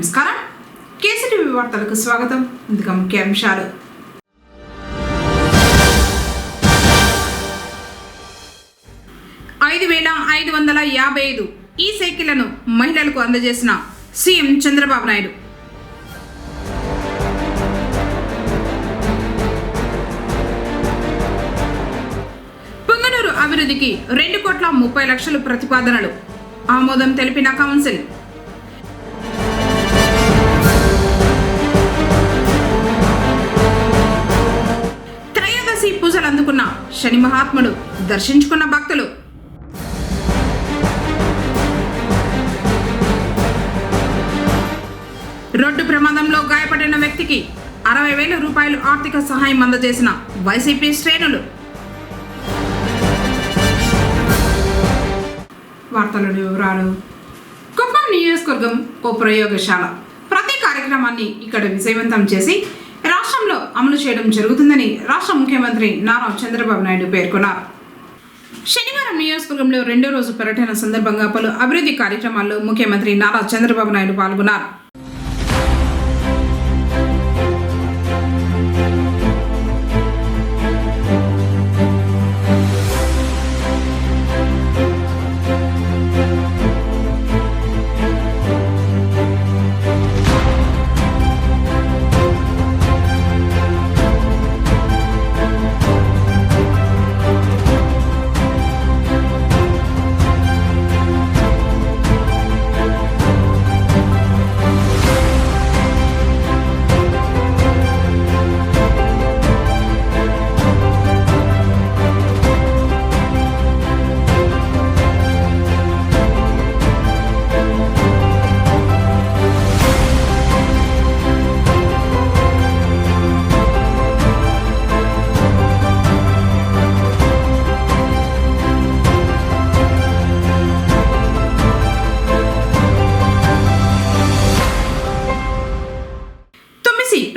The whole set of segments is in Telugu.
నమస్కారం. కేసీటీవీ వార్తలకు స్వాగతం. ముందుగా ముఖ్యాంశాలు. $5,555 ఈ సైకిళ్లను మహిళలకు అందజేసిన సీఎం చంద్రబాబు నాయుడు. పుంగనూరు అభివృద్ధికి 2,30,00,000 ప్రతిపాదనలు ఆమోదం తెలిపిన కౌన్సిల్. త్రయోదశి పూజలు అందుకున్న శని మహాత్ముడు, దర్శించుకున్న భక్తులు. రోడ్డు ప్రమాదంలో గాయపడిన వ్యక్తికి 60,000 రూపాయలు ఆర్థిక సహాయం అందజేసిన వైసీపీ శ్రేణులు. వార్తల వివరాలు. కుప్పం నియోజకవర్గం ఓ ప్రయోగశాల. ప్రతి కార్యక్రమాన్ని ఇక్కడ విజయవంతం చేసి రాష్ట్రంలో అమలు చేయడం జరుగుతుందని రాష్ట్ర ముఖ్యమంత్రి నారా చంద్రబాబు నాయుడు పేర్కొన్నారు. శనివారం నియోజకవర్గంలో 2వ రోజు పర్యటన సందర్భంగా పలు అభివృద్ధి కార్యక్రమాల్లో ముఖ్యమంత్రి నారా చంద్రబాబు నాయుడు పాల్గొన్నారు.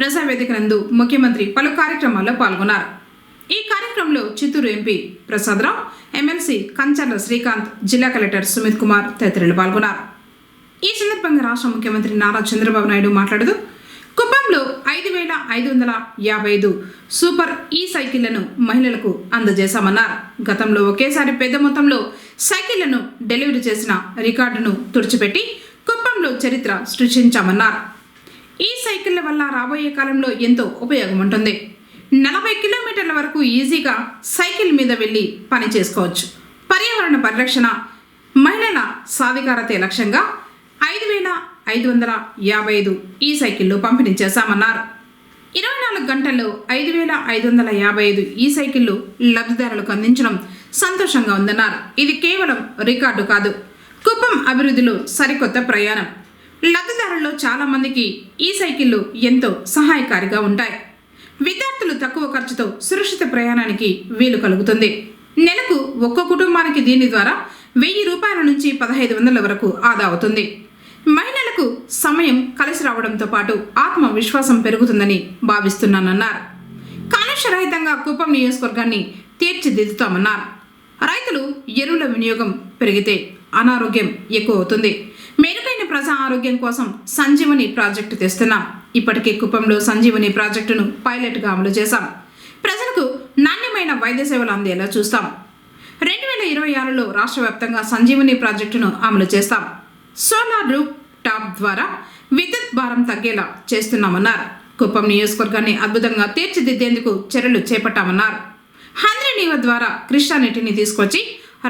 ప్రజావేదిక నందు ముఖ్యమంత్రి పలు కార్యక్రమాల్లో పాల్గొన్నారు. ఈ కార్యక్రమంలో చిత్తూరు ఎంపీ ప్రసాదరావు, ఎమ్మెల్సీ కంచర్ల శ్రీకాంత్, జిల్లా కలెక్టర్ సుమిత్ కుమార్ తదితరులు పాల్గొన్నారు. ఈ సందర్భంగా రాష్ట్ర ముఖ్యమంత్రి నారా చంద్రబాబు నాయుడు మాట్లాడుతూ కుప్పంలో 5,555 సూపర్ ఈ సైకిళ్లను మహిళలకు అందజేశామన్నారు. గతంలో ఒకేసారి పెద్ద మొత్తంలో సైకిళ్లను డెలివరీ చేసిన రికార్డును తుడిచిపెట్టి కుప్పంలో చరిత్ర సృష్టించామన్నారు. ఈ సైకిళ్ల వల్ల రాబోయే కాలంలో ఎంతో ఉపయోగం ఉంటుంది. 40 కిలోమీటర్ల వరకు ఈజీగా సైకిల్ మీద వెళ్ళి పని చేసుకోవచ్చు. పర్యావరణ పరిరక్షణ, మహిళల సాధికారతే లక్ష్యంగా 5,555 ఈ సైకిళ్లు పంపిణీ చేశామన్నారు. 24 గంటల్లో 5,555 ఈ సైకిళ్లు లబ్ధిదారులకు అందించడం సంతోషంగా ఉందన్నారు. ఇది కేవలం రికార్డు కాదు, కుప్పం అభివృద్ధిలో సరికొత్త ప్రయాణం. లబ్ధిదారుల్లో చాలా మందికి ఈ సైకిళ్లు ఎంతో సహాయకారిగా ఉంటాయి. విద్యార్థులు తక్కువ ఖర్చుతో సురక్షిత ప్రయాణానికి వీలు కలుగుతుంది. నెలకు ఒక్కో కుటుంబానికి దీని ద్వారా 1,000 రూపాయల నుంచి 1,500 వరకు ఆదా అవుతుంది. మహిళలకు సమయం కలిసి రావడంతో పాటు ఆత్మవిశ్వాసం పెరుగుతుందని భావిస్తున్నానన్నారు. కాలుష్య రహితంగా కుప్పం నియోజకవర్గాన్ని తీర్చిదిద్దుతామన్నారు. రైతులు ఎరువుల వినియోగం పెరిగితే అనారోగ్యం ఎక్కువ అవుతుంది. మెరుగైన ప్రజా ఆరోగ్యం కోసం సంజీవని ప్రాజెక్టు తెస్తున్నాం. ఇప్పటికే కుప్పంలో సంజీవని ప్రాజెక్టును పైలట్గా అమలు చేశాం. ప్రజలకు నాణ్యమైన వైద్య సేవలు అందేలా చూస్తాం. 2026లో రాష్ట్ర వ్యాప్తంగా సంజీవని ప్రాజెక్టును అమలు చేస్తాం. సోలార్ రూఫ్ టాప్ ద్వారా విద్యుత్ భారం తగ్గేలా చేస్తున్నామన్నారు. కుప్పం నియోజకవర్గాన్ని అద్భుతంగా తీర్చిదిద్దేందుకు చర్యలు చేపట్టామన్నారు. హంద్రీ నీవ ద్వారా కృష్ణా నీటిని తీసుకొచ్చి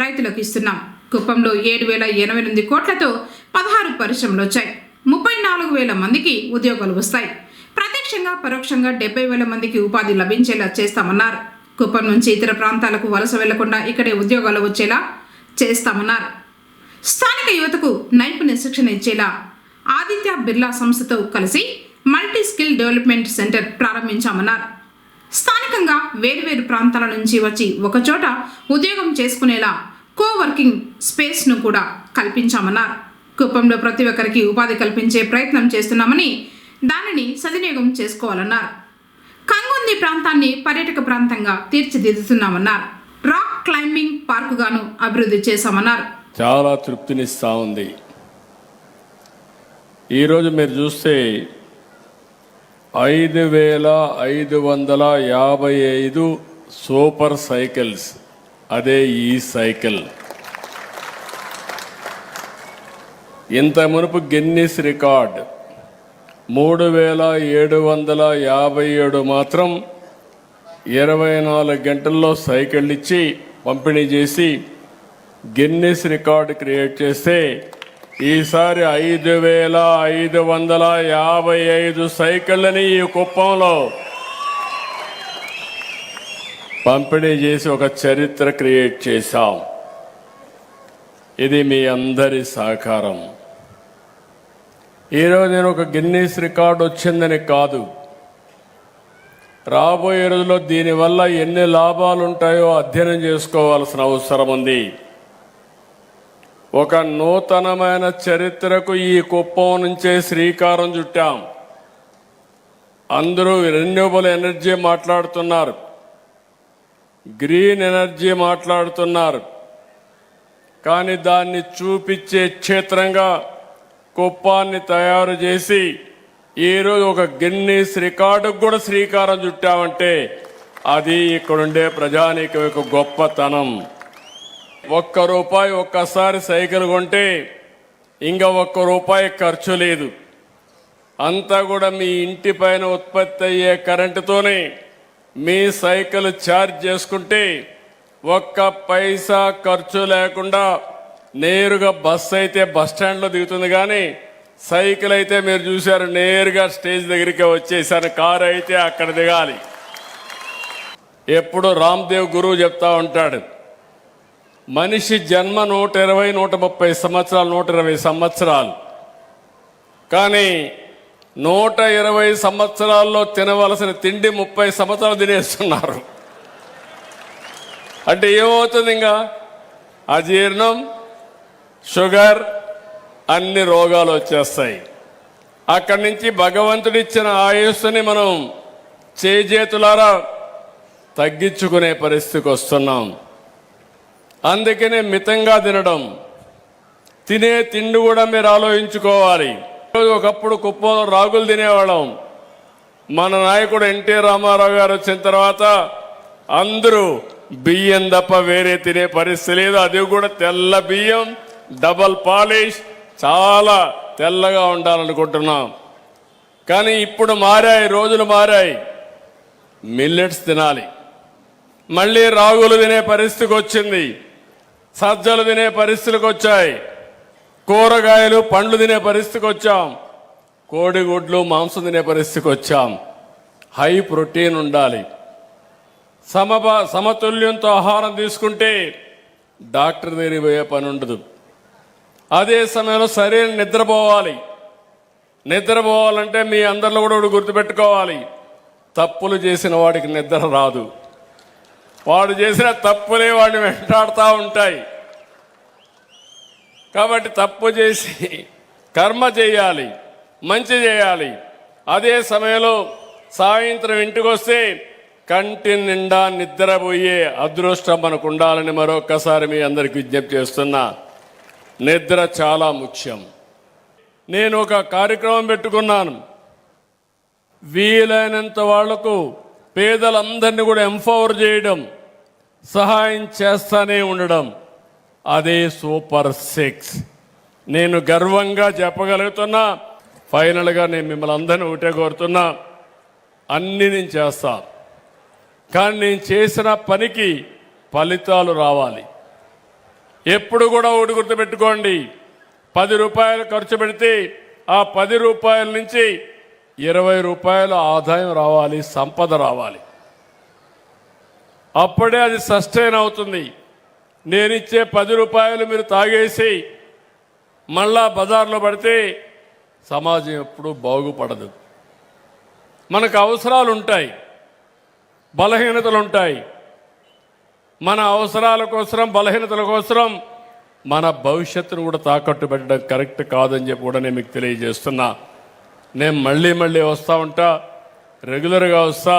రైతులకు ఇస్తున్నాం. కుప్పంలో 7,088 కోట్లతో 16 పరిశ్రమలు వచ్చాయి. 34,000 మందికి ఉద్యోగాలు వస్తాయి. ప్రత్యక్షంగా పరోక్షంగా 70,000 మందికి ఉపాధి లభించేలా చేస్తామన్నారు. కుప్పం నుంచి ఇతర ప్రాంతాలకు వలస వెళ్లకుండా ఇక్కడే ఉద్యోగాలు వచ్చేలా చేస్తామన్నారు. స్థానిక యువతకు నైపుణ్య శిక్షణ ఇచ్చేలా ఆదిత్య బిర్లా సంస్థతో కలిసి మల్టీ స్కిల్ డెవలప్మెంట్ సెంటర్ ప్రారంభించామన్నారు. స్థానికంగా వేర్వేరు ప్రాంతాల నుంచి వచ్చి ఒకచోట ఉద్యోగం చేసుకునేలా కోవర్కింగ్ స్పేస్ను కూడా కల్పించామన్నారు. కుప్పంలో ప్రతి ఒక్కరికి ఉపాధి కల్పించే ప్రయత్నం చేస్తున్నామని, దానిని సద్వినియోగం చేసుకోవాలన్నారు. కంగుంది ప్రాంతాన్ని పర్యాటక ప్రాంతంగా తీర్చిదిద్దుతున్నామన్నారు. రాక్ క్లైంబింగ్ పార్కుగాను అభివృద్ధి చేశామన్నారు. చాలా తృప్తినిస్తా ఉంది. ఈరోజు మీరు చూస్తే 5,555 సూపర్ సైకిల్స్, అదే ఈ సైకిల్. ఇంత మునుపు గిన్నిస్ రికార్డ్ 3,757 మాత్రం 24 గంటల్లో సైకిల్ ఇచ్చి పంపిణీ చేసి గిన్నిస్ రికార్డ్ క్రియేట్ చేస్తే ఈసారి 5,555 సైకిళ్ళని ఈ కుప్పంలో పంపిణీ చేసి ఒక చరిత్ర క్రియేట్ చేశాం. ఇది మీ అందరి సహకారం. ఈరోజు నేను ఒక గిన్నీస్ రికార్డు వచ్చిందని కాదు, రాబోయే రోజుల్లో దీనివల్ల ఎన్ని లాభాలు ఉంటాయో అధ్యయనం చేసుకోవాల్సిన అవసరం ఉంది. ఒక నూతనమైన చరిత్రకు ఈ కుప్పం నుంచే శ్రీకారం చుట్టాం. అందరూ రెన్యూబుల్ ఎనర్జీ మాట్లాడుతున్నారు, గ్రీన్ ఎనర్జీ మాట్లాడుతున్నారు, కానీ దాన్ని చూపించే క్షేత్రంగా కుప్పాన్ని తయారు చేసి ఈరోజు ఒక గిన్నీస్ రికార్డుకు కూడా శ్రీకారం చుట్టామంటే అది ఇక్కడుండే ప్రజానీకం యొక్క గొప్పతనం. ₹1 ఒక్కసారి సైకిల్ కొంటే ఇంకా ₹1 ఖర్చు లేదు. అంతా కూడా మీ ఇంటి పైన ఉత్పత్తి అయ్యే కరెంటుతోనే మీ సైకిల్ ఛార్జ్ చేసుకుంటే ₹1 ఖర్చు లేకుండా నేరుగా బస్సు అయితే బస్ స్టాండ్లో దిగుతుంది, కానీ సైకిల్ అయితే మీరు చూశారు నేరుగా స్టేజ్ దగ్గరికి వచ్చేసారు. కారు అయితే అక్కడ దిగాలి. ఎప్పుడు రామ్దేవ్ గురువు చెప్తా ఉంటాడు, మనిషి జన్మ 120, 130 సంవత్సరాలు, 120 సంవత్సరాలు, కానీ 120 సంవత్సరాల్లో తినవలసిన తిండి 30 సంవత్సరాలు తినేస్తున్నారు. అంటే ఏమవుతుంది? ఇంకా అజీర్ణం, షుగర్, అన్ని రోగాలు వచ్చేస్తాయి. అక్కడి నుంచి భగవంతుడిచ్చిన ఆయుస్సుని మనం చేజేతులారా తగ్గించుకునే పరిస్థితికి వస్తున్నాం. అందుకనే మితంగా తినడం, తినే తిండి కూడా మీరు ఆలోచించుకోవాలి. ఒకప్పుడు కుప్పంలో రాగులు తినేవాళ్ళం. మన నాయకుడు ఎన్టీ రామారావు గారు వచ్చిన తర్వాత అందరూ బియ్యం తప్ప వేరే తినే పరిస్థితి లేదు. అది కూడా తెల్ల బియ్యం, డబల్ పాలిష్, చాలా తెల్లగా ఉండాలనుకుంటున్నాం. కానీ ఇప్పుడు మారాయి, రోజులు మారాయి. మిల్లెట్స్ తినాలి, మళ్ళీ రాగులు తినే పరిస్థితికి వచ్చింది, సజ్జలు తినే పరిస్థితికి వచ్చాయి, కూరగాయలు పండ్లు తినే పరిస్థితికి వచ్చాం, కోడిగుడ్లు మాంసం తినే పరిస్థితికి వచ్చాం. హై ప్రోటీన్ ఉండాలి. సమతుల్యంతో ఆహారం తీసుకుంటే డాక్టర్ దగ్గరికి పోయే పని ఉండదు. అదే సమయంలో సరైన నిద్రపోవాలి. నిద్రపోవాలంటే మీ అందరిలో కూడా గుర్తుపెట్టుకోవాలి, తప్పులు చేసిన వాడికి నిద్ర రాదు. వాడు చేసిన తప్పులే వాడిని వెంటాడుతూ ఉంటాయి. కాబట్టి తప్పు చేసి కర్మ చేయాలి, మంచి చేయాలి. అదే సమయంలో సాయంత్రం ఇంటికి వస్తే కంటి నిండా నిద్రపోయే అదృష్టం మనకు ఉండాలని మరొకసారి మీ అందరికి విజ్ఞప్తి చేస్తున్నా. నిద్ర చాలా ముఖ్యం. నేను ఒక కార్యక్రమం పెట్టుకున్నాను, వీలైనంత వాళ్లకు పేదలందరినీ కూడా ఎంపవర్ చేయడం, సహాయం చేస్తానే ఉండడం, అదే సూపర్ 6. నేను గర్వంగా చెప్పగలుగుతున్నా. ఫైనల్గా నేను మిమ్మల్ని అందరినీ ఒకటే కోరుతున్నా, అన్నీ నేను చేస్తా, కానీ నేను చేసిన పనికి ఫలితాలు రావాలి. ఎప్పుడు కూడా ఒకటి గుర్తుపెట్టుకోండి, ₹10 ఖర్చు పెడితే ఆ ₹10 నుంచి ₹20 ఆదాయం రావాలి, సంపద రావాలి. అప్పుడే అది సస్టైన్ అవుతుంది. నేనిచ్చే ₹10 మీరు తాగేసి మళ్ళా బజార్లో పడితే సమాజం ఎప్పుడూ బాగుపడదు. మనకు అవసరాలు ఉంటాయి, బలహీనతలు ఉంటాయి. మన అవసరాల కోసం, బలహీనతల కోసం మన భవిష్యత్తును కూడా తాకట్టు పెట్టడం కరెక్ట్ కాదని చెప్పి కూడా నేను మీకు తెలియజేస్తున్నా. నేను మళ్ళీ వస్తూ ఉంటా, రెగ్యులర్గా వస్తా.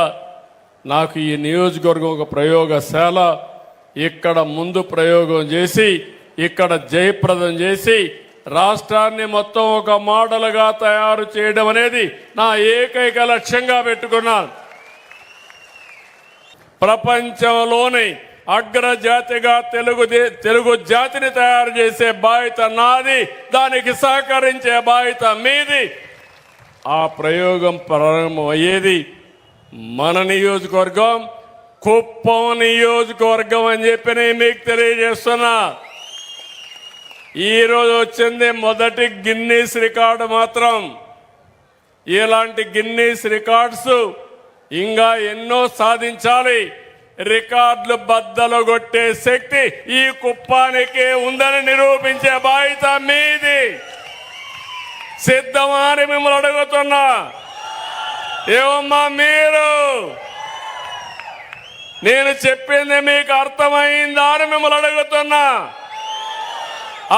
నాకు ఈ నియోజకవర్గం ఒక ప్రయోగశాల. ఇక్కడ ముందు ప్రయోగం చేసి, ఇక్కడ జయప్రదం చేసి రాష్ట్రాన్ని మొత్తం ఒక మోడల్గా తయారు చేయడం అనేది నా ఏకైక లక్ష్యంగా పెట్టుకున్నాను. ప్రపంచంలోని అగ్రజాతిగా తెలుగు జాతిని తయారు చేసే బాధ్యత నాది, దానికి సహకరించే బాధ్యత మీది. ఆ ప్రయోగం ప్రారంభమయ్యేది మన నియోజకవర్గం, కుప్పం నియోజకవర్గం అని చెప్పి నేను మీకు తెలియజేస్తున్నా. ఈరోజు వచ్చింది మొదటి గిన్నీస్ రికార్డు మాత్రం. ఇలాంటి గిన్నీస్ రికార్డ్స్ ఇంకా ఎన్నో సాధించాలి. రికార్డులు బద్దలు కొట్టే శక్తి ఈ కుప్పానికి ఉందని నిరూపించే బాధ్యత మీది. సిద్ధమా అని మిమ్మల్ని అడుగుతున్నా. ఏమమ్మా మీరు? నేను చెప్పింది మీకు అర్థమైందా అని మిమ్మల్ని అడుగుతున్నా.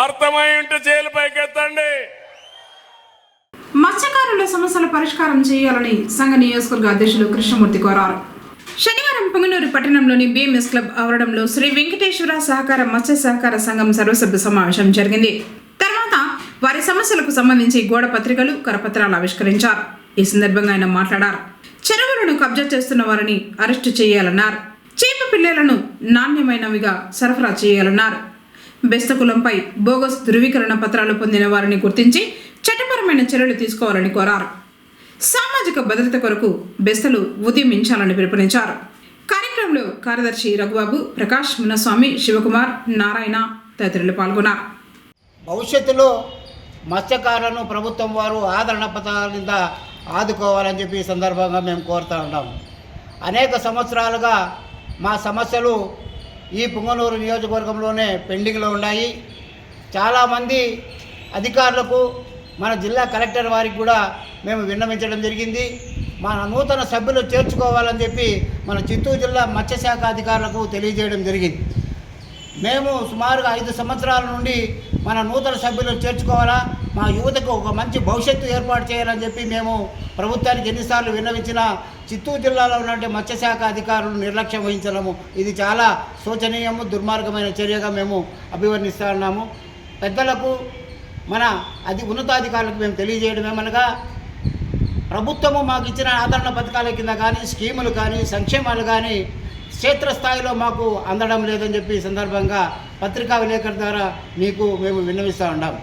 అర్థమై ఉంటే జైలుపైకి ఎత్తండి. మత్స్యకారుల సమస్యల పరిష్కారం చేయాలని సంఘ నియోజకవర్గ అధ్యక్షులు కృష్ణమూర్తి కోరారు. శనివారం పొంగనూరు పట్టణంలోని బిఎంఎస్ క్లబ్ ఆవరణంలో శ్రీ వెంకటేశ్వర సహకార మత్స్య సహకార సంఘం సర్వసభ్య సమావేశం జరిగింది. తర్వాత వారి సమస్యలకు సంబంధించి గోడ పత్రికలు, కరపత్రాలు ఆవిష్కరించారు. ఈ సందర్భంగా ఆయన మాట్లాడారు. చెరువులను కబ్జా చేస్తున్న వారిని అరెస్టు చేయాలన్నారు. చేప పిల్లలను నాణ్యమైనవిగా సరఫరా చేయాలన్నారు. బెస్త కులంపై బోగస్ ధృవీకరణ పత్రాలు పొందిన వారిని గుర్తించి చట్టపరమైన చర్యలు తీసుకోవాలని కోరారు. సామాజిక భద్రత కొరకు బెస్తలు ఉద్యమించాలని పిలుపునిచ్చారు. కార్యక్రమంలో కార్యదర్శి రఘుబాబు, ప్రకాష్, మునస్వామి, శివకుమార్, నారాయణ తదితరులు పాల్గొన్నారు. భవిష్యత్తులో మత్స్యకారులను ప్రభుత్వం వారు ఆదరణ పథకాల కింద ఆదుకోవాలని చెప్పి ఈ సందర్భంగా మేము కోరుతూ ఉన్నాము. అనేక సంవత్సరాలుగా మా సమస్యలు ఈ పుంగనూరు నియోజకవర్గంలోనే పెండింగ్లో ఉన్నాయి. చాలామంది అధికారులకు, మన జిల్లా కలెక్టర్ వారికి కూడా మేము విన్నవించడం జరిగింది. మన నూతన సభ్యులు చేర్చుకోవాలని చెప్పి మన చిత్తూరు జిల్లా మత్స్యశాఖ అధికారులకు తెలియజేయడం జరిగింది. మేము సుమారుగా 5 సంవత్సరాల నుండి మన నూతన సభ్యులను చేర్చుకోవాలా, మా యువతకు ఒక మంచి భవిష్యత్తు ఏర్పాటు చేయాలని చెప్పి మేము ప్రభుత్వానికి ఎన్నిసార్లు విన్నవించినా చిత్తూరు జిల్లాలో ఉన్నటువంటి మత్స్యశాఖ అధికారులు నిర్లక్ష్యం వహించడము ఇది చాలా శోచనీయము, దుర్మార్గమైన చర్యగా మేము అభివర్ణిస్తూ ఉన్నాము. పెద్దలకు, మన ఉన్నతాధికారులకు మేము తెలియజేయడం ఏమనగా, ప్రభుత్వము మాకు ఇచ్చిన ఆదరణ పథకాల కింద కానీ, స్కీములు కానీ, సంక్షేమాలు కానీ క్షేత్రస్థాయిలో మాకు అందడం లేదని చెప్పి ఈ సందర్భంగా పత్రికా విలేకరుల ద్వారా మేము విన్నవిస్తూ ఉన్నాం.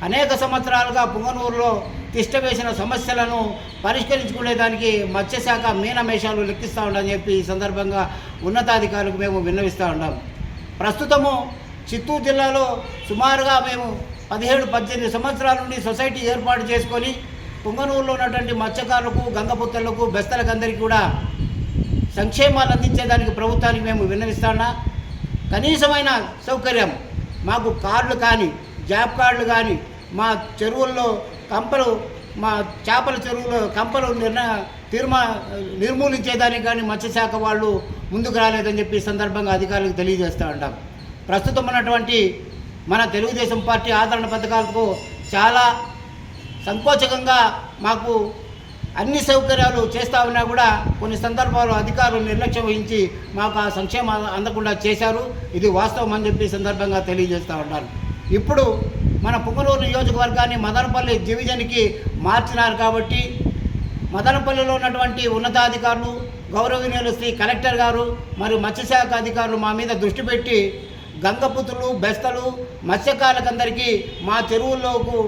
అనేక సంవత్సరాలుగా పుంగనూరులో తిష్టవేసిన సమస్యలను పరిష్కరించుకునేదానికి మత్స్యశాఖ మీనమేషాలు లెక్కిస్తూ ఉండని చెప్పి ఈ సందర్భంగా ఉన్నతాధికారులకు మేము విన్నవిస్తూ ఉన్నాం. ప్రస్తుతము చిత్తూరు జిల్లాలో సుమారుగా మేము 17-18 సంవత్సరాల నుండి సొసైటీ ఏర్పాటు చేసుకొని పుంగనూరులో ఉన్నటువంటి మత్స్యకారులకు, గంగపుత్తలకు, బెస్తలకు అందరికీ కూడా సంక్షేమాలు అందించేదానికి ప్రభుత్వానికి మేము విన్నవిస్తున్నా. కనీసమైన సౌకర్యం మాకు కార్డులు కానీ, జాబ్ కార్డులు కానీ, మా చెరువుల్లో కంపలు, మా చేపల చెరువులో కంపలు నిర్మూలించేదానికి కానీ మత్స్యశాఖ వాళ్ళు ముందుకు రాలేదని చెప్పి ఈ సందర్భంగా అధికారులకు తెలియజేస్తూ ఉంటాం. ప్రస్తుతం ఉన్నటువంటి మన తెలుగుదేశం పార్టీ ఆదరణ పథకాలకు చాలా సంకోచకంగా మాకు అన్ని సౌకర్యాలు చేస్తూ ఉన్నా కూడా కొన్ని సందర్భాల్లో అధికారులు నిర్లక్ష్యం వహించి మాకు ఆ సంక్షేమం అందకుండా చేశారు. ఇది వాస్తవం అని చెప్పి సందర్భంగా తెలియజేస్తూ ఉంటారు. ఇప్పుడు మన పుంగనూరు నియోజకవర్గాన్ని మదనపల్లి డివిజన్కి మార్చినారు కాబట్టి మదనపల్లిలో ఉన్నటువంటి ఉన్నతాధికారులు, గౌరవనీయులు శ్రీ కలెక్టర్ గారు మరియు మత్స్యశాఖ అధికారులు మా మీద దృష్టి పెట్టి గంగపుత్రులు, బెస్తలు, మత్స్యకారులకందరికీ మా చెరువుల్లోకి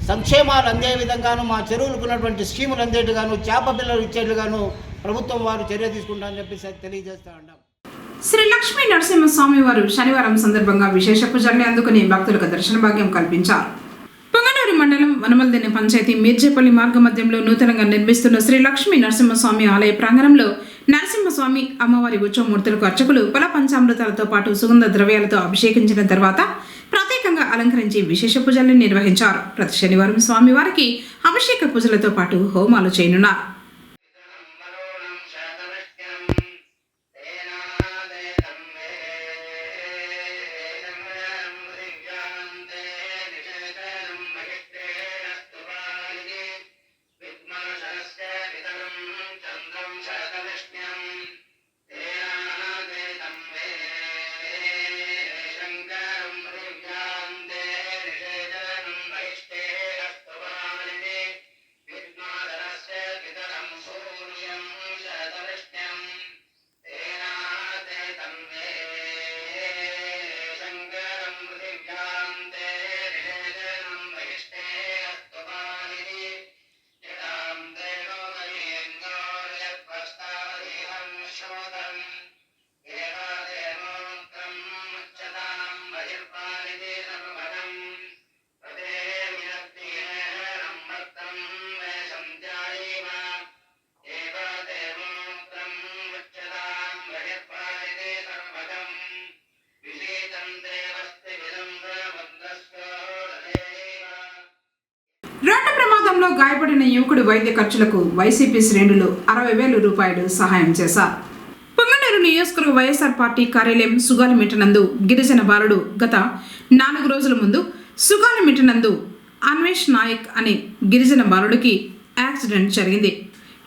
సంక్షేమాలు అందే విధంగాను, మా చెరువులకు ఉన్నటువంటి స్కీములు అందేట్టుగాను, చేప పిల్లలు ఇచ్చేట్టుగాను ప్రభుత్వం వారు చర్య తీసుకుంటారని చెప్పి తెలియజేస్తూ ఉంటాం. శ్రీ లక్ష్మీ నరసింహస్వామి వారు శనివారం సందర్భంగా విశేష పూజల్ని అందుకుని భక్తులకు దర్శన భాగ్యం కల్పించారు. పొంగనూరు మండలం వనమల్దిని పంచాయతీ మీర్జేపల్లి మార్గ మధ్యంలో నూతనంగా నిర్మిస్తున్న శ్రీ లక్ష్మీ నరసింహస్వామి ఆలయ ప్రాంగణంలో నరసింహస్వామి అమ్మవారి ఉత్సవమూర్తులకు అర్చకులు పల పంచామృతాలతో పాటు సుగంధ ద్రవ్యాలతో అభిషేకించిన తర్వాత ప్రత్యేకంగా అలంకరించి విశేష పూజల్ని నిర్వహించారు. ప్రతి శనివారం స్వామివారికి అభిషేక పూజలతో పాటు హోమాలు చేయనున్నారు. ప్రమాదంలో గాయపడిన యువకుడి వైద్య ఖర్చులకు వైసీపీ శ్రేణులు 60,000 రూపాయలు సహాయం చేశారు. పొంగనూరు నియోజకవర్గ వైఎస్ఆర్ పార్టీ కార్యాలయం సుగాలిమిట్ట నందు గిరిజన బాలుడు గత 4 రోజుల ముందు సుగాలిమిట్ట నందు అన్వేష్ నాయక్ అనే గిరిజన బాలుడికి యాక్సిడెంట్ జరిగింది.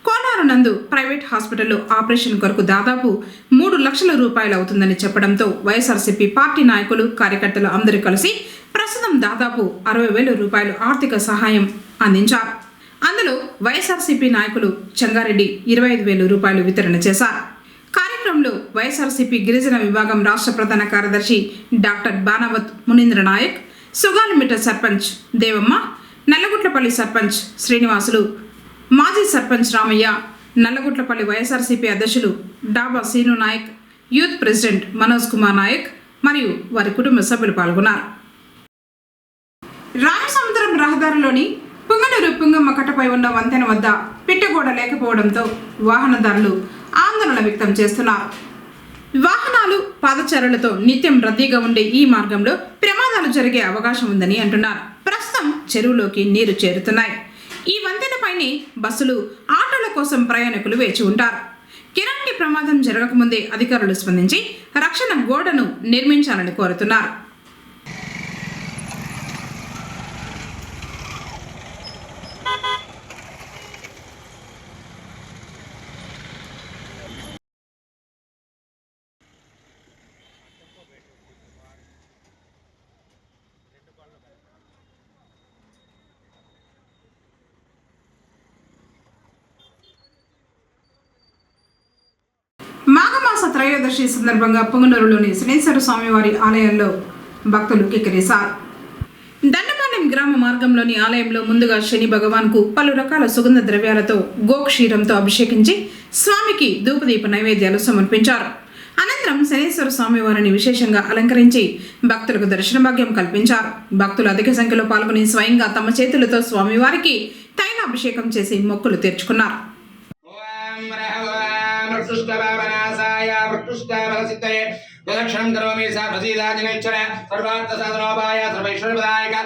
కోలారు నందు ప్రైవేట్ హాస్పిటల్లో ఆపరేషన్ కొరకు దాదాపు 3 లక్షల రూపాయలు అవుతుందని చెప్పడంతో వైఎస్ఆర్సీపీ పార్టీ నాయకులు కార్యకర్తలు అందరూ కలిసి ప్రస్తుతం దాదాపు 60,000 రూపాయలు ఆర్థిక సహాయం అందించారు. అందులో వైఎస్ఆర్సీపీ నాయకులు చంగారెడ్డి 25,000 రూపాయలు వితరణ చేశారు. కార్యక్రమంలో వైఎస్ఆర్సీపీ గిరిజన విభాగం రాష్ట్ర ప్రధాన కార్యదర్శి డాక్టర్ బానావత్ మునీంద్ర నాయక్, సుగాలిమిట్ట సర్పంచ్ దేవమ్మ, నల్లగుట్లపల్లి సర్పంచ్ శ్రీనివాసులు, మాజీ సర్పంచ్ రామయ్య, నల్లగుట్లపల్లి వైఎస్ఆర్సీపీ అధ్యక్షులు డాబా సీను నాయక్, యూత్ ప్రెసిడెంట్ మనోజ్ కుమార్ నాయక్ మరియు వారి కుటుంబ సభ్యులు పాల్గొన్నారు. రామసముద్రం రహదారిలోని పుంగనూరు పుంగమ్మ కట్టపై ఉన్న వంతెన వద్ద పిట్టగోడ లేకపోవడంతో వాహనదారులు ఆందోళన వ్యక్తం చేస్తున్నారు. వాహనాలు పాదచారులతో నిత్యం రద్దీగా ఉండే ఈ మార్గంలో ప్రమాదాలు జరిగే అవకాశం ఉందని అంటున్నారు. ప్రస్తుతం చెరువులోకి నీరు చేరుతున్నాయి. ఈ వంతెనపైనే బస్సులు, ఆటోల కోసం ప్రయాణికులు వేచి ఉంటారు. ఎలాంటి ప్రమాదం జరగకముందే అధికారులు స్పందించి రక్షణ గోడను నిర్మించాలని కోరుతున్నారు. మాఘమాస త్రయోదశి సందర్భంగా పొంగనూరులోని శనేశ్వర స్వామివారి ఆలయంలో భక్తులు కిక్కిరిశారు. దండపాలెం గ్రామ మార్గంలోని ఆలయంలో ముందుగా శని భగవాన్కు పలు రకాల సుగంధ ద్రవ్యాలతో గోక్షీరంతో అభిషేకించి స్వామికి ధూపదీప నైవేద్యాలు సమర్పించారు. అనంతరం శనేశ్వర స్వామివారిని విశేషంగా అలంకరించి భక్తులకు దర్శన భాగ్యం కల్పించారు. భక్తులు అధిక సంఖ్యలో పాల్గొని స్వయంగా తమ చేతులతో స్వామివారికి తైలాభిషేకం చేసి మొక్కులు తీర్చుకున్నారు. ప్రదక్షిణం కరోమి సా ప్రసీదాజనేశ్వర సర్వార్థ సాధనోపాయ సర్వైశ్వర్యదాయక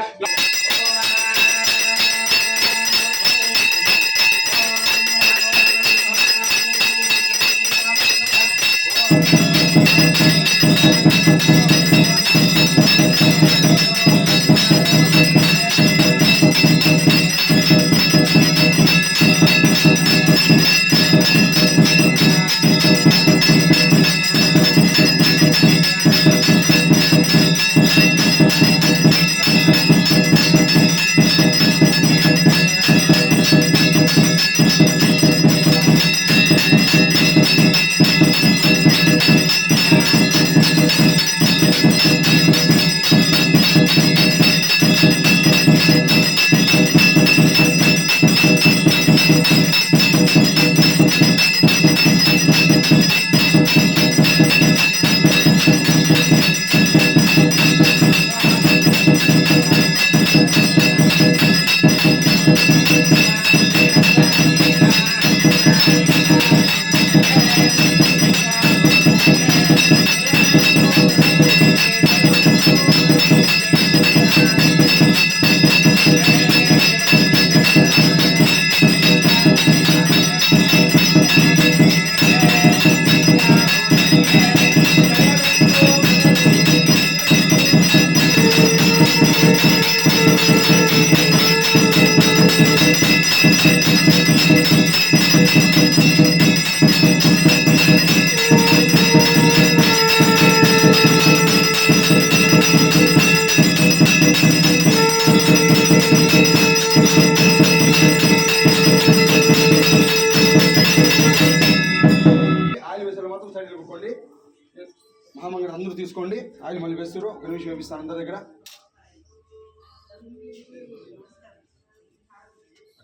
మహామంగళ అందరూ తీసుకోండి. ఆయిల్ మళ్ళీ వేస్తారు. ఒక నిమిషం వేపిస్తాను అందరి దగ్గర.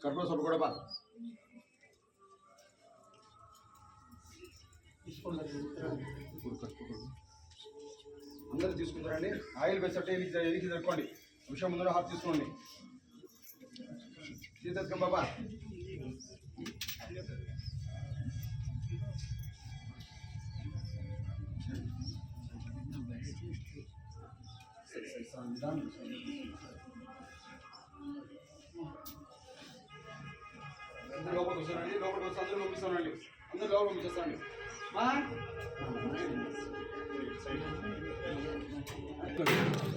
కర్పూర సొప్పు కూడా బా అందరూ తీసుకుంటారండి. ఆయిల్ వేసట్టే ఎలికి జరుపుకోండి. విషయం ముందర హాఫ్ తీసుకోండి. తీసుకో బాబా. అందరూ లోపలికి వస్తారండి. లోపలికి వస్తే అందరూ పంపిస్తానండి. అందరూ లోపల పంపించేస్తానండి.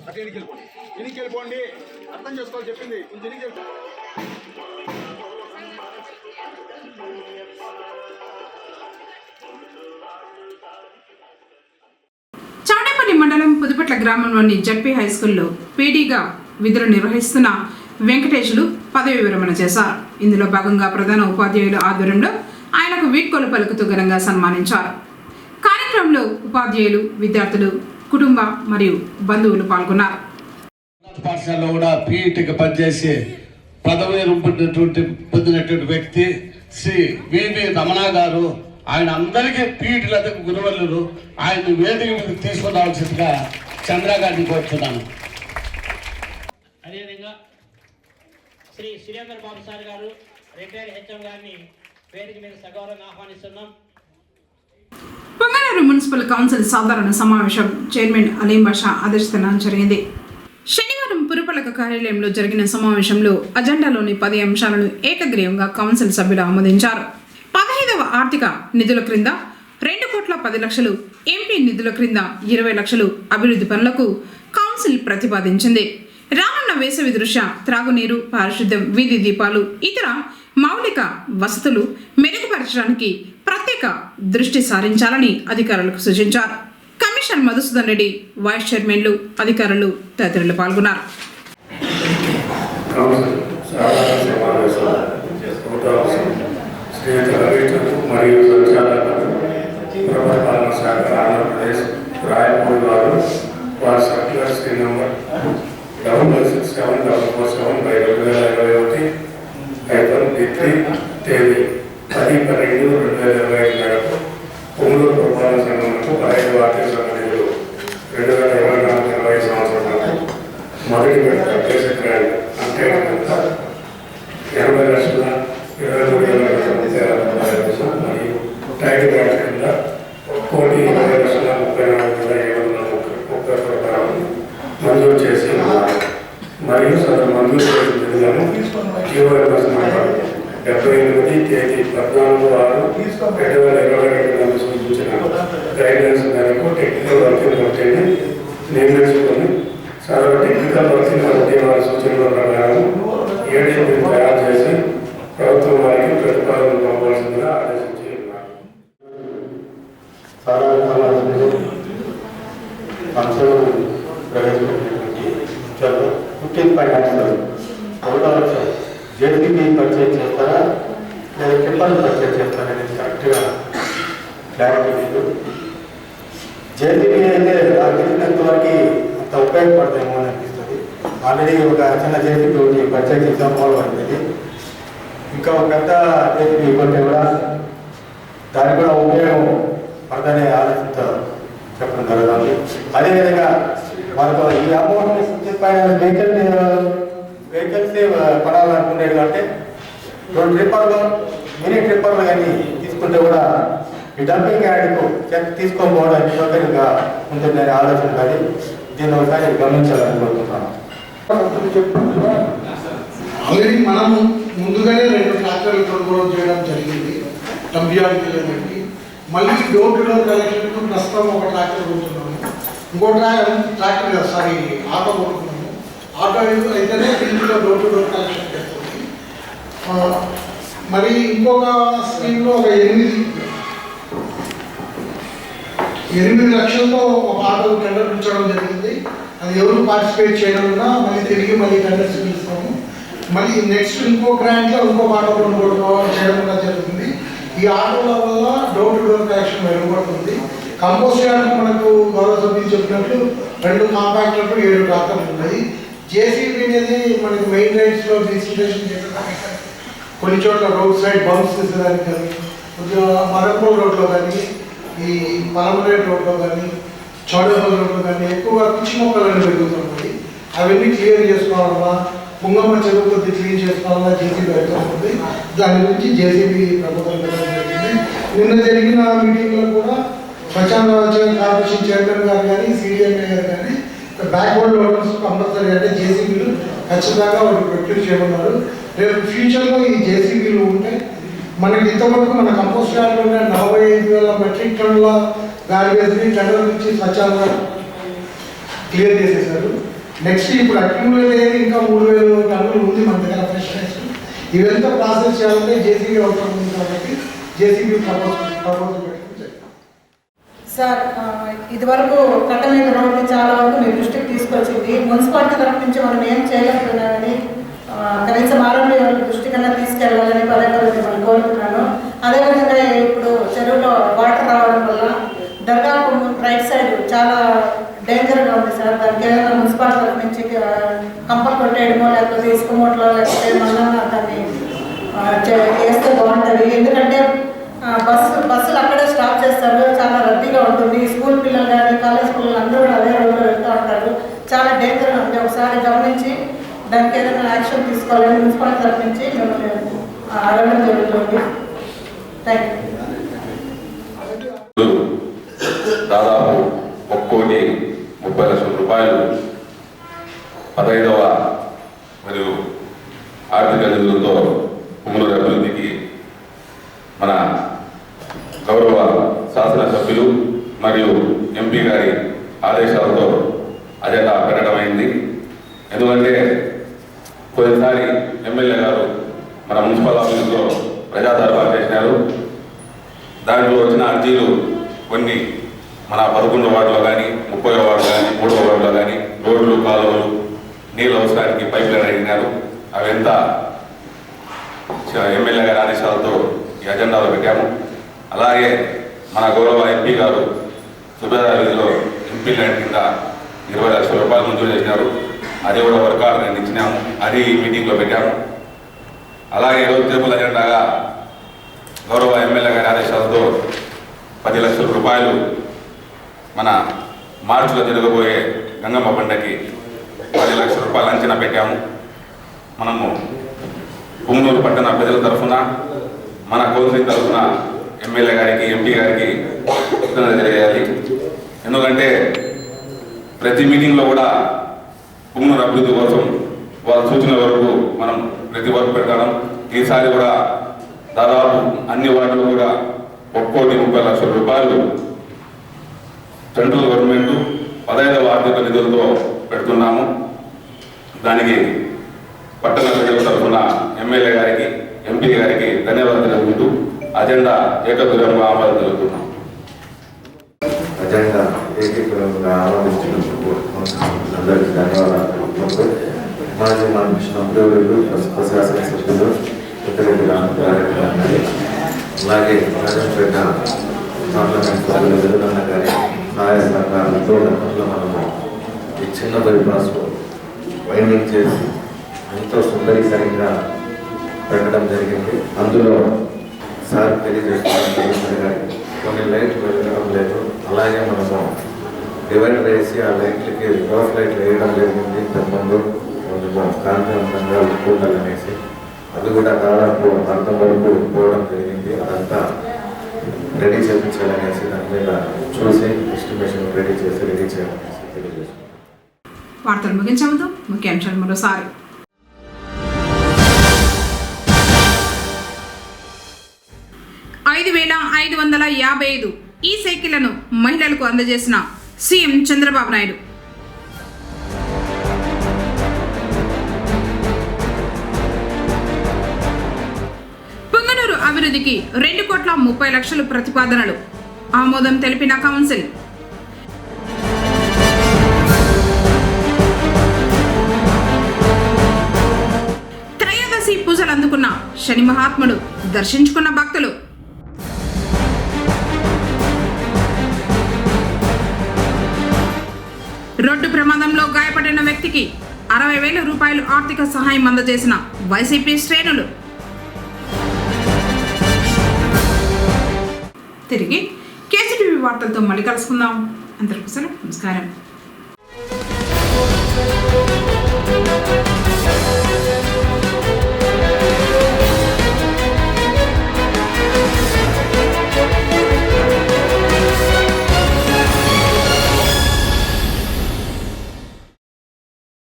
అటు ఎనికి వెళ్ళిపోండి. ఎనికి వెళ్ళిపోండి. అర్థం చేసుకోవాలి చెప్పింది. కొంచెం ఎనికి వెళ్ళిపోండి. చాడేపల్లి మండలం పుదుపట్ల గ్రామంలోని జడ్పీ హైస్కూల్లో పీడీగా విధులు నిర్వహిస్తున్న వెంకటేశులు పదవి విరమణ చేశారు. ఇందులో భాగంగా ప్రధాన ఉపాధ్యాయుల ఆధ్వర్యంలో ఆయనకు వీడ్కోలు పలుకుతూ ఘనంగా సన్మానించారు. కార్యక్రమంలో ఉపాధ్యాయులు, విద్యార్థులు, కుటుంబ మరియు బంధువులు పాల్గొన్నారు. పాఠశాలలో కూడా పీఈటీకి పనిచేసి పదవి పొందినటువంటి వ్యక్తి శ్రీ వివి రమణ గారు. ఆయన అందరికీ పీఈటీలకు గురువల్లులు. ఆయన వేదిక మీద తీసుకురావాల్సిందిగా చంద్ర గారిని కోరుతున్నాను. అదేవిధంగా శ్రీ సురేందర్ బాబు సార్ గారు రిటైర్డ్ హెచ్ఎం గారిని వేదిక మీద సగౌరవంగా ఆహ్వానిస్తున్నాం. పొంగనూరు మున్సిపల్ కౌన్సిల్ సాధారణ సమావేశం చైర్మన్ అలీం బాషా అధ్యక్షతన జరిగింది. శనివారం పురపాలక కార్యాలయంలో జరిగిన సమావేశంలో అజెండాలోని 10 అంశాలను ఏకగ్రీవంగా కౌన్సిల్ సభ్యులు ఆమోదించారు. 15వ ఆర్థిక నిధుల క్రింద 2,10,00,000, ఎంపీ నిధుల క్రింద 20 లక్షలు అభివృద్ధి పనులకు కౌన్సిల్ ప్రతిపాదించింది. రానున్న వేసవి దృష్ట్యా త్రాగునీరు, పారిశుద్ధ్యం, వీధి దీపాలు, ఇతర మౌలిక వసతులు మెరుగుపరచడానికి ప్రత్యేక దృష్టి సారించాలని అధికారులకు సూచించారు. కమిషనర్ మధుసూదన్ రెడ్డి, వైస్ చైర్మన్లు, అధికారులు తదితరులు పాల్గొన్నారు. మరియు సంచాలకులు ప్రభుత్వ శాఖ ఆంధ్రప్రదేశ్ రాయపూర్ వారు వారి సర్క్యులర్ శ్రీ నంబర్ 667447/2021 తేదీ 10/12/2025 మేరకు పొంగూరు పురపాలక సంఘంకు 15 ఆర్థిక సంఘ నిధులు 2024-25 సంవత్సరాలకు మొదటి విడత బేసిక్ గ్రాంట్ అంటే 80,23,20,000 మరియు టైర్ గ్రాంట్ కింద 1,20,34,730 మంజూరు చేసి మరియు సదరు మంజూరు చేసిన నిధులను QRS నంబర్ 78 తేదీ 14/6/2022 సూచించిన గైడ్లైన్స్ మేరకు టెక్నికల్ వర్కింగ్ కమిటీని నియమించుకొని సదరు టెక్నికల్ వర్కింగ్ కమిటీ వారి సూచనల ప్రకారం ఏడీని తయారు చేసి ప్రభుత్వం వారికి ప్రతిపాదన పంపవలసిందిగా ఆదేశించి ఉన్నారు. సాధారణ సమాజంలో సంక్షేమం ప్రవేశపెట్టినటువంటి 15 ఒకటో జేసీబీ పర్చేజ్ చేస్తారా లేదా టిప్పర్ పర్చేజ్ చేస్తారా అనేది కరెక్ట్గా క్లారిటీ లేదు. జేసీబీ అయితే నాకు తెలిసినంత వరకు అంత ఉపయోగపడతాయేమో అని అనిపిస్తుంది. ఆల్రెడీ ఒక చిన్న జేసీబీ పర్చేజ్ చేసాం అయింది. ఇంకా ఒక పెద్ద జేసీబీ కొంటే కూడా దానికి కూడా ఉపయోగం పడదనే ఆలోచనతో చెప్పడం జరుగుతుంది. అదేవిధంగా మనకు ఈ అమౌంట్ వెహికల్స్ కొనాలనుకునేది అంటే 2 ట్రిప్పర్లు మినీ ట్రిప్పర్లు కానీ తీసుకుంటే కూడా ఈ డంపింగ్ యార్డ్కు చెక్ తీసుకోకపోవడానికి సౌకర్యంగా ఉంటుందనే ఆలోచన కానీ దీన్ని ఒకసారి గమనించాలని కోరుకుంటున్నాను. ఆల్రెడీ మనం ముందుగానే 2 ట్రాక్టర్లు కొనుగోలు చేయడం జరిగింది. డంపియార్డ్కి వెళ్ళడానికి మళ్ళీ డోర్ టు డోర్ కలెక్షన్కు ప్రస్తుతం ఒక ట్రాక్టర్ కొంటున్నాము. ఇంకో ట్రాక్టర్ ఆటో కొనుక్కున్నాము. ఆటో అయితేనే ఇంట్లో డోర్ టు డోర్ కలెక్షన్ చేస్తుంది. మరి ఇంకొక స్కీమ్లో ఒక 8 లక్షలతో ఒక ఆటో టెండర్ పిలిచడం జరిగింది. అది ఎవరు పార్టిసిపేట్ చేయడం వల్ల మళ్ళీ టెండర్స్ పిలుస్తాము. మళ్ళీ నెక్స్ట్ ఇంకో గ్రాంట్లో ఇంకో ఆటో కొనుగోలు చేయడం కూడా జరుగుతుంది. ఈ ఆటోల వల్ల డోర్ టు డోర్ కలెక్షన్ మెరుగుపడుతుంది. కంపోస్ట్ యార్డ్ మనకు గౌరవ సభ్యులు చెప్పినట్లు 2 కాంపాక్టర్లు 7 ట్రాక్టర్లు ఉన్నాయి. జేసీబీ అనేది మనకి మెయిన్ రైడ్స్లో రిజిస్ట్రేషన్ చేయడానికి కొన్ని చోట్ల రోడ్ సైడ్ బంప్స్ తీసేదానికి కానీ కొద్దిగా మరపూర్ రోడ్లో కానీ ఈ పలమరేట్ రోడ్లో కానీ చౌడపల్లి రోడ్లో కానీ ఎక్కువగా పిచ్చి మొక్కలను పెరుగుతున్నాయి. అవన్నీ క్లియర్ చేసుకోవాలన్నా పుంగమ్మ చెరువు కొద్ది క్లీన్ చేసుకోవాలన్నా జేసీబీ అవుతుంది. దాని గురించి జేసీబీ ప్రభుత్వం జరిగింది. నిన్న జరిగిన మీటింగ్లో కూడా స్వచ్ఛంద కార్పొరేషన్ చైర్మన్ గారు కానీ సిడిఎంఏ గారు కానీ బ్యాక్వర్డ్ లోటర్స్ కంపల్సరీ అంటే జేసీబీలు ఖచ్చితంగా వాళ్ళు ప్రొక్యూర్ చేయమన్నారు. రేపు ఫ్యూచర్లో ఈ జేసీబీలు ఉంటే మనకి ఇంతవరకు మన కంపోస్ట్ యార్డ్లో 45,000 మెట్రిక్ టన్నుల గార్బేజ్ని టెండర్ నుంచి స్వచ్ఛంగా క్లియర్ చేసేసారు. నెక్స్ట్ ఇప్పుడు అక్యుములేట్ అయ్యేది ఇంకా 3,000 టన్నులు ఉంది మన దగ్గర ఫ్రెష్నెస్. ఇవంతా ప్రాసెస్ చేయాలంటే జేసీబీ అవసరం ఉంది కాబట్టి జేసీబీ ప్రపోజల్ పెట్టుకుంటే సార్, ఇదివరకు కట్టమైన రోడ్డు చాలా వరకు మీ దృష్టికి తీసుకొచ్చింది. మున్సిపాలిటీ తరఫు నుంచి మనం ఏం చేయలేకపోయినామని కనీసం ఆరోగ్య దృష్టి కన్నా తీసుకెళ్ళాలని పదే మనం కోరుతున్నాను. అదేవిధంగా ఇప్పుడు చెరువులో వాటర్ రావడం వల్ల దర్గా రైట్ సైడ్ చాలా డేంజర్గా ఉంది సార్. దానికి ఏదైనా మున్సిపాలిటీ తరఫు నుంచి కంపల్ కొట్టేయడమో లేకపోతే ఇసుక మూటలో లేకపోతే మళ్ళా దాన్ని చేస్తే బాగుంటుంది. ఎందుకంటే బస్సులు అక్కడే స్టాప్ చేస్తారు, చాలా రద్దీగా ఉంటుంది. స్కూల్ పిల్లలు కానీ కాలేజ్ పిల్లలు అందరూ కూడా అదే రోడ్లో వెళ్తూ ఉంటారు. చాలా డేంజర్గా ఉంది. ఒకసారి గమనించి దానికి ఏదైనా యాక్షన్ తీసుకోవాలని మున్సిపాలిటీ తరఫు నుంచి మేము అడగడం జరుగుతుంది. Thank you. దాదాపు 1,30,00,000 రూపాయలు 15వ మరియు ఆర్థిక నిధులతో పుంగనూరు అభివృద్ధికి మన గౌరవ శాసనసభ్యులు మరియు ఎంపీ గారి ఆదేశాలతో అజెండా పెట్టడమైంది. ఎందుకంటే కొన్నిసారి ఎమ్మెల్యే గారు మన మున్సిపల్ ఆఫీసులో ప్రజా దర్బారు చేసినారు. దాంట్లో వచ్చిన అర్జీలు కొన్ని మన 11వ వార్డులో కానీ 30వ వార్డు కానీ 3వ వార్డులో కానీ రోడ్లు కాలువలు నీళ్ళ అవసరానికి పైప్ లైన్ అడిగినారు. అవంతా ఎమ్మెల్యే గారి ఆదేశాలతో ఈ అజెండాలో పెట్టాము. అలాగే మన గౌరవ ఎంపీ గారు సుబేదార్ వీధిలో ఎంపీ ల్యాండ్ కింద 20 లక్షల రూపాయలు మంజూరు చేసినారు. అది కూడా వర్క్ ఆర్డర్ ఇచ్చినాము. అది మీటింగ్లో పెట్టాము. అలాగే ఈరోజు టేబుల్ అజెండాగా గౌరవ ఎమ్మెల్యే గారి ఆదేశాలతో 10 లక్షల రూపాయలు మన మార్చిలో జరగబోయే గంగమ్మ పండగకి 10 లక్షల రూపాయలు అంచనా పెట్టాము. మనము పుంగనూరు పట్టణ ప్రజల తరఫున మన కౌన్సిలింగ్ తరఫున ఎమ్మెల్యే గారికి ఎంపీ గారికి కృతజ్ఞత తెలియజేయాలి. ఎందుకంటే ప్రతి మీటింగ్లో కూడా పుంగనూరు అభివృద్ధి కోసం వాళ్ళ సూచన వరకు మనం ప్రతి వర్క్ పెడతాం. ఈసారి కూడా దాదాపు అన్ని వార్డులు కూడా 1,30,00,000 రూపాయలు సెంట్రల్ గవర్నమెంట్ 15వ ఆర్థిక నిధులతో పెడుతున్నాము. దానికి పట్టణ ప్రజల తరఫున ఎమ్మెల్యే గారికి ఎంపీ గారికి ధన్యవాదాలు తెలుపుతూ అజెండా ఏకగ్రీవంగా ఆమోదం తెలుపుతున్నాం. అజెండా ఏకీకృతంగా ఆమోదించినందుకు అందరికీ ధన్యవాదాలు తెలుపుకుంటూ మాజీ మంత్రులు ప్రస్తుత శాసనసభ్యులు పెద్దరెడ్డి రామకృష్ణారెడ్డి గారి అలాగే రాజంపేట పార్లమెంట్ సభ్యులు వెలుగన్న గారి సహాయ సహకారాలతో మనము ఈ చిన్న బైపాస్ వైండింగ్ చేసి ఎంతో సుందరీకరంగా పెట్టడం జరిగింది. అందులో సార్ తెలియజేస్తున్నారు కొన్ని లైట్లు వెళ్ళడం లేదు. అలాగే మనము డివైడర్ వేసి ఆ లైట్లకి రోడ్ లైట్లు వేయడం జరిగింది. ఇంతకుముందు కొంచెం కాంతివంతంగా ఉండాలనేసి అది కూడా దాదాపు అర్థం వరకు పోవడం జరిగింది. అదంతా రెడీ చేయించాలనేసి దాని మీద చూసి ఎస్టిమేషన్ రెడీ చేయాలనేసి తెలియజేస్తున్నాం. వార్తలు ముగించే ముందు ముఖ్యాంశాలు మరోసారి. 5,555 ఈ సైకిళ్లను మహిళలకు అందజేసిన సీఎం చంద్రబాబు నాయుడు. పుంగనూరు అభివృద్ధికి 2,30,00,000 ప్రతిపాదనలు ఆమోదం తెలిపిన కౌన్సిల్. త్రయోదశి పూజలు అందుకున్న శని మహాత్ముడు దర్శించుకున్న భక్తులు. రోడ్డు ప్రమాదంలో గాయపడిన వ్యక్తికి 60,000 రూపాయలు ఆర్థిక సహాయం అందజేసిన వైసీపీ శ్రేణులు. తిరిగి కేసీటీవీ వార్తలతో మళ్ళీ కలుసుకుందాం. అందరికీ నమస్కారం.